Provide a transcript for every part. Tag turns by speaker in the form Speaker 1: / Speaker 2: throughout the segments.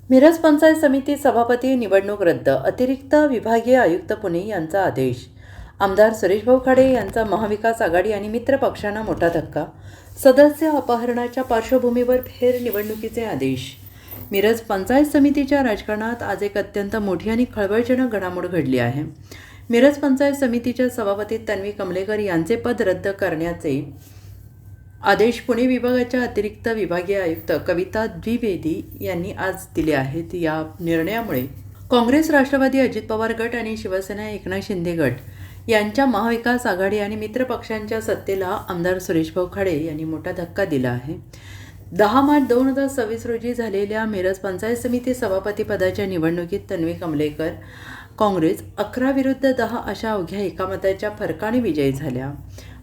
Speaker 1: मिरज पंचायत समिती सभापती निवडणूक रद्द. अतिरिक्त विभागीय आयुक्त पुणे यांचा आदेश. आमदार सुरेशभाऊ खाडे यांचा महाविकास आघाडी आणि मित्र पक्षांना मोठा धक्का. सदस्य अपहरणाच्या पार्श्वभूमीवर फेरनिवडणुकीचे आदेश. मिरज पंचायत समितीच्या राजकारणात आज एक अत्यंत मोठी आणि खळबळजनक घडामोड घडली आहे. मिरज पंचायत समितीच्या सभापती तन्वी कमलेकर यांचे पद रद्द करण्याचे आदेश पुणे विभागाच्या अतिरिक्त विभागीय आयुक्त कविता द्विवेदी यांनी आज दिले आहेत. या निर्णयामुळे काँग्रेस, राष्ट्रवादी, अजित पवार गट आणि शिवसेना एकनाथ शिंदे गट यांच्या महाविकास आघाडी आणि मित्र पक्षांच्या सत्तेला आमदार सुरेशभाऊ खाडे यांनी मोठा धक्का दिला आहे. 10 मार्च 2026 रोजी झालेल्या मिरज पंचायत समिती सभापती पदाच्या निवडणुकीत तन्वी कमलेकर काँग्रेस 11 विरुद्ध 10 अशा अवघ्या एका मताच्या फरकाने विजयी झाल्या.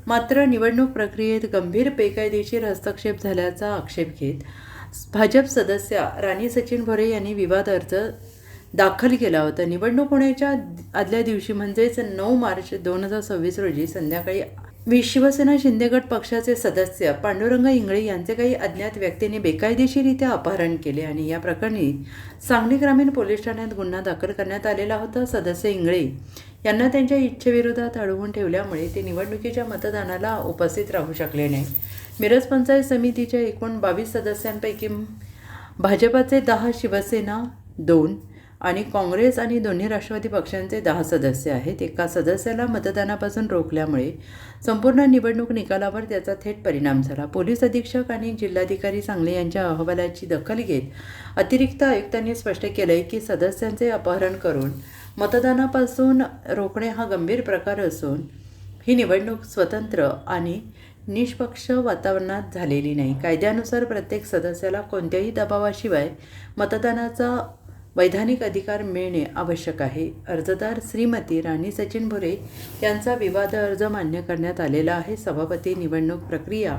Speaker 1: मात्र निवडणूक प्रक्रियेत गंभीर बेकायदेशीर हस्तक्षेप झाल्याचा आक्षेप घेत भाजप सदस्य राणी सचिन भोरे यांनी विवाद अर्ज दाखल केला होता. निवडणूक होण्याच्या आदल्या दिवशी म्हणजेच 9 मार्च 2026 रोजी संध्याकाळी शिवसेना शिंदे गट पक्षाचे सदस्य पांडुरंग इंगळे यांचे काही अज्ञात व्यक्तींनी बेकायदेशीरित्या अपहरण केले आणि या प्रकरणी सांगली ग्रामीण पोलीस ठाण्यात गुन्हा दाखल करण्यात आलेला होता. सदस्य इंगळे यांना त्यांच्या इच्छेविरोधात अडवून ठेवल्यामुळे ते निवडणुकीच्या मतदानाला उपस्थित राहू शकले नाहीत. मिरज पंचायत समितीच्या एकूण 22 सदस्यांपैकी भाजपाचे 10, शिवसेना 2 आणि काँग्रेस आणि दोन्ही राष्ट्रवादी पक्षांचे 10 सदस्य आहेत. एका सदस्याला मतदानापासून रोखल्यामुळे संपूर्ण निवडणूक निकालावर त्याचा थेट परिणाम झाला. पोलीस अधीक्षक आणि जिल्हाधिकारी सांगली यांच्या अहवालाची दखल घेत अतिरिक्त आयुक्तांनी स्पष्ट केले की सदस्यांचे अपहरण करून मतदानापासून रोखणे हा गंभीर प्रकार असून ही निवडणूक स्वतंत्र आणि निष्पक्ष वातावरणात झालेली नाही. कायद्यानुसार प्रत्येक सदस्याला कोणत्याही दबावाशिवाय मतदानाचा वैधानिक अधिकार मिळणे आवश्यक आहे. अर्जदार श्रीमती राणी सचिन भोरे यांचा विवाद अर्ज मान्य करण्यात आलेला आहे. सभापती निवडणूक प्रक्रिया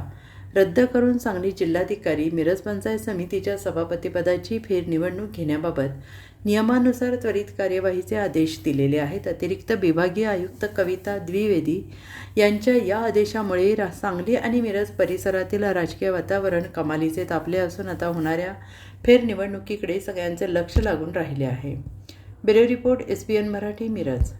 Speaker 1: रद्द करून सांगली जिल्हाधिकारी मिरज पंचायत समितीच्या सभापतीपदाची फेरनिवडणूक घेण्याबाबत नियमानुसार त्वरित कार्यवाहीचे आदेश दिलेले आहेत. अतिरिक्त विभागीय आयुक्त कविता द्विवेदी यांच्या या आदेशामुळे सांगली आणि मिरज परिसरातील राजकीय वातावरण कमालीचे तापले असून आता होणाऱ्या फेरनिवडणुकीकडे सगळ्यांचे लक्ष लागून राहिले आहे. Bureau report, SBN Marathi, Miraj.